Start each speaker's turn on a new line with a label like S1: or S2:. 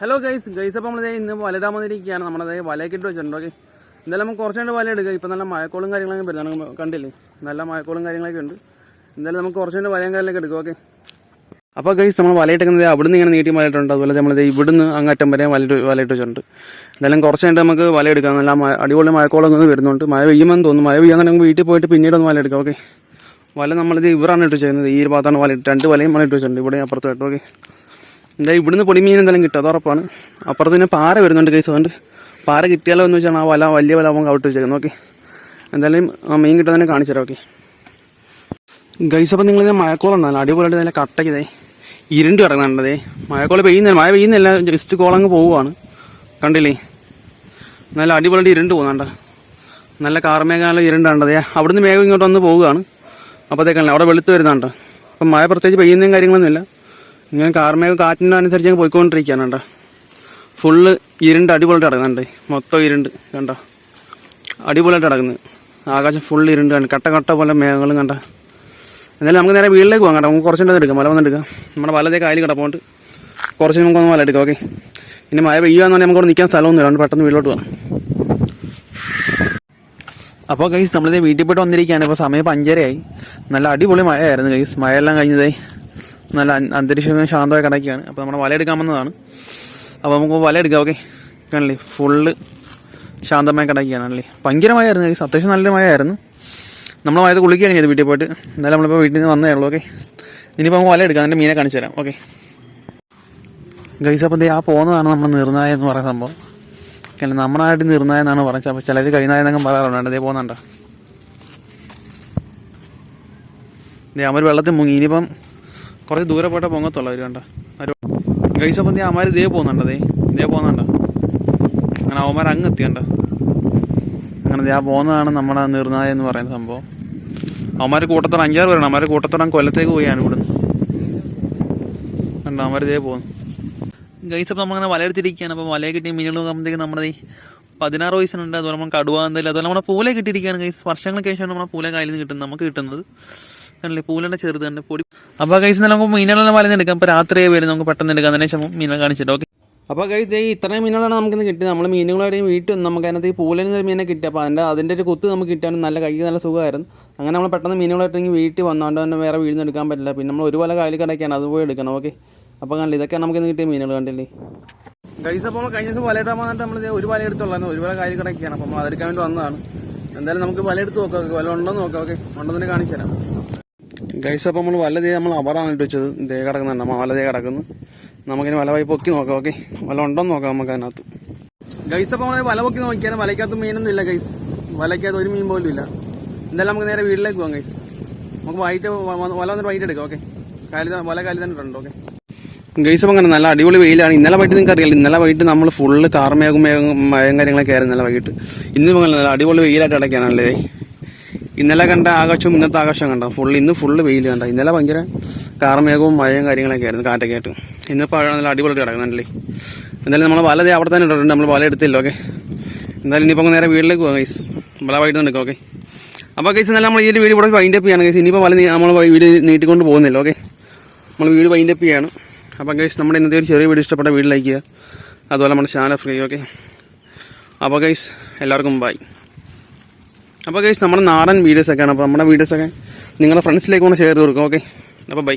S1: Hello guys അപ്പോൾ നമ്മളിതേ ഇന്ന് വലയിടാൻ വന്നിരിക്കുകയാണ്. നമ്മളതേ വലയൊക്കെ ഇട്ട് വെച്ചിട്ടുണ്ട്. ഓക്കെ, എന്തായാലും നമുക്ക് കുറച്ചുകൊണ്ട് വല എടുക്കുക. ഇപ്പം നല്ല മഴക്കോളും കാര്യങ്ങളൊക്കെ വരുന്നത് കണ്ടില്ലേ, നല്ല മഴക്കോളും കാര്യങ്ങളൊക്കെ ഉണ്ട്. എന്തായാലും നമുക്ക് കുറച്ചുകൊണ്ട് വലയും കാര്യങ്ങളൊക്കെ എടുക്കും. ഓക്കെ, അപ്പോൾ ഗൈസ് നമ്മൾ വലയിട്ടെക്കുന്നത് അവിടുന്ന് ഇങ്ങനെ നീട്ടി വലയിട്ടുണ്ട്. അതുപോലെ നമ്മളിത് ഇവിടുന്ന് അങ്ങറ്റം വരെ വലയിട്ട് വെച്ചിട്ടുണ്ട്. എന്തായാലും കുറച്ച് കഴിഞ്ഞിട്ട് നമുക്ക് വല എടുക്കാം. നല്ല അടിപൊളി മഴക്കോളൊക്കെ വരുന്നുണ്ട്. മഴ പെയ്യുമെന്ന് തോന്നുന്നു. മഴ പെയ്യാൻ നമുക്ക് വീട്ടിൽ പോയിട്ട് പിന്നീട് ഒന്ന് വല എടുക്കാം. ഓക്കെ, വല നമ്മളിത് ഇവരാണ് ഇട്ട് ചെയ്യുന്നത്. ഈ ഒരു ഭാഗത്താണ് വല ഇട്ട്, രണ്ട് വലയും വല ഇട്ട് വെച്ചിട്ടുണ്ട് ഇവിടെ അപ്പുറത്തായിട്ട്. ഓക്കെ, എന്താ ഇവിടുന്ന് പൊടിമീൻ എന്തായാലും കിട്ടും, അത് ഉറപ്പാണ്. അപ്പുറത്ത് തന്നെ പാര വരുന്നുണ്ട് ഗൈസ്. അതുകൊണ്ട് പാര കിട്ടിയാലോ എന്ന് വെച്ചാൽ ആ വല വലിയ വല നമുക്ക് ഔട്ട് വെച്ചേക്കുന്നത്. ഓക്കെ, എന്തായാലും മീൻ കിട്ടാൻ തന്നെ കാണിച്ചു തരാം. ഓക്കെ ഗൈസ്, അപ്പോൾ നിങ്ങളിത് മഴക്കോളുണ്ടല്ലോ അടിപൊളിയായിട്ട് നല്ല കട്ടയ്ക്കതേ ഇരുണ്ട് കിടക്കുന്നുണ്ടതേ. മഴ പെയ്യുന്നില്ല, ജസ്റ്റ് കോളങ്ങ് പോവുകയാണ്. കണ്ടില്ലേ, നല്ല അടിപൊളിയായിട്ട് ഇരുണ്ട് പോകുന്നുണ്ട്. നല്ല കാർമേഘാലം ഇരുണ്ടാണ്ടതേ. അവിടുന്ന് മേഘം ഇങ്ങോട്ട് വന്ന് പോവുകയാണ്. അപ്പോഴത്തേക്കല്ല അവിടെ വെളുത്ത് വരുന്നുണ്ട്. അപ്പം മഴ പ്രത്യേകിച്ച് പെയ്യുന്നതും കാര്യങ്ങളൊന്നുമില്ല. ഇങ്ങനെ കാർമേഘം കാറ്റിൻ്റെ അനുസരിച്ച് അങ്ങ് പോയിക്കൊണ്ടിരിക്കുകയാണ്. കണ്ട ഫുള്ള് ഇരുണ്ട് അടിപൊളിയായിട്ട് കിടക്കുന്നുണ്ട്. മൊത്തം ഇരുണ്ട് കണ്ട അടിപൊളിയായിട്ട് കിടക്കുന്നത്. ആകാശം ഫുള്ള് ഇരുണ്ട് കണ്ട കട്ട കട്ട പോലെ മേഘങ്ങളും കണ്ട. എന്നാലും നമുക്ക് നേരെ വീട്ടിലേക്ക് പോകാം. കേട്ടോ, നമുക്ക് കുറച്ചുകൂടെ എടുക്കാം. വല വന്നെടുക്കാം. നമ്മുടെ വലതേ കായൽ കിടപ്പുണ്ട്. കുറച്ച് നമുക്കൊന്ന് വല എടുക്കാം. ഓക്കെ, ഇനി മഴ പെയ്യുകയെന്ന് പറഞ്ഞാൽ നമുക്കവിടെ നിൽക്കാൻ സ്ഥലമൊന്നുമില്ല. അതുകൊണ്ട് പെട്ടെന്ന് വീട്ടിലോട്ട് പോകാം. അപ്പോൾ ഗൈസ് നമ്മളിതേ വീട്ടിൽ പോയിട്ട് വന്നിരിക്കുകയാണ്. ഇപ്പോൾ സമയം 5:30 നല്ല അടിപൊളി മഴയായിരുന്നു ഗൈസ്. മഴയെല്ലാം കഴിഞ്ഞതേ നല്ല അന്തരീക്ഷം ശാന്തമായി കിടക്കുകയാണ്. അപ്പോൾ നമ്മുടെ വല എടുക്കാൻ വന്നതാണ്. അപ്പോൾ നമുക്ക് വല എടുക്കാം. ഓക്കെ, കാണില്ലേ ഫുള്ള് ശാന്തമായി കിടക്കുകയാണ്. അല്ലേ ഭയങ്കര മഴയായിരുന്നു ഗൈസ്, അത്യാവശ്യം നല്ല മഴയായിരുന്നു. നമ്മൾ മഴത്ത് കുളിക്കുകയാണ് ചെയ്ത് വീട്ടിൽ പോയിട്ട്. എന്നാലും നമ്മളിപ്പോൾ വീട്ടിൽ നിന്ന് വന്നേ ഉള്ളൂ. ഓക്കെ, ഇനിയിപ്പോൾ നമുക്ക് വല എടുക്കാം. അതിൻ്റെ മീനെ കാണിച്ചു തരാം. ഓക്കെ ഗൈസ്, അപ്പോൾ ആ പോകുന്നതാണ് നമ്മൾ നിർനായ എന്ന് പറയുന്ന സംഭവം. കാരണം നമ്മളായിട്ട് നിർനായ എന്നാണ് പറഞ്ഞത്. അപ്പോൾ ചിലർ കൈനായ എന്നൊക്കെ പറയാറുണ്ട്. അതേ പോകുന്നുണ്ടോ, അവർ വെള്ളത്തിൽ മുങ്ങി. ഇനിയിപ്പം കുറച്ച് ദൂരെ പോയിട്ട് പൊങ്ങത്തുള്ളൂ അവർ. കണ്ട ഗൈസ്, അപ്പം അവന്മാർ ഇതേ പോകുന്നുണ്ട്. ഇതേ പോകുന്നുണ്ട്. അങ്ങനെ അവന്മാർ അങ്ങ് എത്തി. കണ്ട അങ്ങനെ ആ പോകുന്നതാണ് നമ്മുടെ നിർനായ എന്ന് പറയുന്ന സംഭവം. അവന്മാർ കൂട്ടത്തോടെ 5-6 പേരാണ്. അവന്മാർ കൂട്ടത്തോടെ കൊല്ലത്തേക്ക് പോയാണ് ഇവിടുന്ന്. കണ്ട അവന്മാർ ഇതേ പോകുന്നു ഗൈസ്. അപ്പം നമ്മളങ്ങനെ വല എടുത്തിരിക്കുകയാണ്. അപ്പം വലയെ കിട്ടിയ മീനുകൾ ആകുമ്പോഴത്തേക്ക് നമ്മുടെ 16 വയസ്സിനുണ്ട്. അതുപോലെ നമുക്ക് കടുവ എന്തായാലും അതുപോലെ നമ്മുടെ പൂല കിട്ടിയിരിക്കുകയാണ് ഗൈസ്. വർഷങ്ങൾക്ക് ശേഷമാണ് നമ്മുടെ പൂല കായലിൽ നിന്ന് കിട്ടുന്നത്, നമുക്ക് കിട്ടുന്നത്. കണ്ടില്ലേ പൂലൻ്റെ ചെറുത് തന്നെ പൊടി. അപ്പോൾ ഗൈസ് നമുക്ക് മീനുകളെല്ലാം വലന്ന് എടുക്കാം. ഇപ്പോൾ രാത്രിയെ വരും, നമുക്ക് പെട്ടെന്ന് എടുക്കാം. അതിന് ശേഷം മീനുകൾ കാണിച്ചിട്ട്. ഓക്കെ, അപ്പോൾ ഗൈസ് ഇത്രയും മീനുകളാണ് നമുക്കിന്ന് കിട്ടിയത്. നമ്മൾ മീനുകളായിട്ട് വീട്ടിൽ വന്ന് നമുക്ക് അതിനകത്ത് ഈ പൂലന് മീനെ കിട്ടി. അപ്പോൾ അതിൻ്റെ ഒരു കുത്ത് നമുക്ക് കിട്ടാൻ നല്ല കൈക്ക് നല്ല സുഖമായിരുന്നു. അങ്ങനെ നമ്മൾ പെട്ടെന്ന് മീനുകളായിട്ട് വീട്ടിൽ വന്നുകൊണ്ട് തന്നെ വേറെ വീടിന് എടുക്കാൻ പറ്റില്ല. പിന്നെ നമ്മൾ ഒരു വല കായൽ കിടക്കുകയാണ്, അത് പോയി എടുക്കണം. ഓക്കെ, അപ്പോൾ കണ്ടില്ല ഇതൊക്കെയാണ് നമുക്കിന്ന് കിട്ടിയ മീനുകൾ. കണ്ടില്ലേ ഗൈസ്, അപ്പോൾ നമ്മൾ കഴിഞ്ഞ ദിവസം വല ഇടാൻ വന്നിട്ട് നമ്മൾ ഒരു വല എടുത്തുള്ളായിരുന്നു. ഒരു വല കായൽ കിടക്കുകയാണ്. അപ്പോൾ നമ്മൾ അതെടുക്കാൻ വേണ്ടി വന്നതാണ്. എന്തായാലും നമുക്ക് വല എടുത്ത് നോക്കാം. വല ഉണ്ടോന്ന് നോക്കാം. ഓക്കെ, ഉണ്ടെന്ന് കാണിച്ചു തരാം ഗൈസ്. അപ്പോൾ നമ്മൾ വല നമ്മൾ അവറാണ് ഇട്ട് വെച്ചത്. ദേ കിടക്കുന്നുണ്ട്, നമ്മൾ വല കിടക്കുന്നു. നമുക്കിനി വല പോയി പൊക്കി നോക്കാം. ഓക്കെ, വല ഉണ്ടോന്ന് നോക്കാം നമുക്ക് അതിനകത്ത്. ഗൈസ്, അപ്പോൾ നമ്മൾ വല പൊക്കി നോക്കിയാൽ വലയ്ക്കകത്ത് മീനൊന്നും ഇല്ല ഗൈസ്. വലയ്ക്കകത്ത് ഒരു മീൻ പോലും ഇല്ല. എന്തായാലും നമുക്ക് നേരെ വീട്ടിലേക്ക് പോകാം ഗൈസ്. നമുക്ക് വല വന്നിട്ട് വൈകിട്ട് എടുക്കാം. ഓക്കെ, വല കാലിൽ തന്നെ ഉണ്ട്. ഓക്കെ ഗൈസ്, അപ്പം അങ്ങനെ നല്ല അടിപൊളി വെയിലാണ്. ഇന്നലെ വൈകിട്ട് നിങ്ങൾക്ക് അറിയില്ല, ഇന്നലെ വൈകിട്ട് നമ്മൾ ഫുള്ള് കാർമേഘം മഴയും കാര്യങ്ങളൊക്കെ ആയിരുന്നു ഇന്നലെ വൈകിട്ട്. ഇന്ന് നല്ല അടിപൊളി വെയിലായിട്ട് അടയ്ക്കാനല്ലേ. ഇന്നലെ കണ്ട ആകാശവും ഇന്നത്തെ ആകാശം കണ്ട ഇന്ന് ഫുള്ള് വെയിൽ കണ്ട. ഇന്നലെ ഭയങ്കര കാർമേഘവും മഴയും കാര്യങ്ങളൊക്കെ ആയിരുന്നു, കാറ്റൊക്കെ ആയിട്ട്. ഇന്നിപ്പോൾ നല്ല അടിപൊളിയായിട്ട് കിടക്കുന്നുണ്ടല്ലേ. എന്തായാലും നമ്മൾ വല അവിടെ തന്നെ ഇട്ടിട്ടുണ്ട്, നമ്മൾ വല എടുത്തില്ല. ഓക്കെ, എന്തായാലും ഇനിയിപ്പോൾ നേരെ വീട്ടിലേക്ക് പോകാം ഗൈസ്. വല വൈകിട്ട് എടുക്കാം. ഓക്കെ, അപ്പോൾ ഗൈസ് എന്നാലും നമ്മൾ ഈ വീട് ഇവിടെ വൈൻഡപ്പ് ചെയ്യാണ് ഗൈസ്. ഇനിയിപ്പോൾ വല നമ്മൾ വീട് നീട്ടിക്കൊണ്ട് പോകുന്നില്ല. ഓക്കെ, നമ്മൾ വീട് വൈൻഡപ്പ് ചെയ്യാണ്. അപ്പോൾ ഗൈസ് നമ്മുടെ ഇന്നത്തെ ഒരു ചെറിയ വീഡിയോ ഇഷ്ടപ്പെട്ട വീട് ലൈക്ക് ചെയ്യുക. അതുപോലെ നമ്മുടെ ചാനൽ ഫ്രീ. ഓക്കെ, അപ്പോൾ ഗൈസ് എല്ലാവർക്കും ബൈ. അപ്പോൾ ഗൈസ് നമ്മുടെ നാടൻ വീഡിയോസൊക്കെയാണ്. അപ്പോൾ നമ്മുടെ വീഡിയോസൊക്കെ നിങ്ങളുടെ ഫ്രണ്ട്സിലേക്ക് ഒന്ന് ഷെയർ ചെയ്ത് കൊടുക്കും. ഓക്കെ, അപ്പോൾ ബൈ.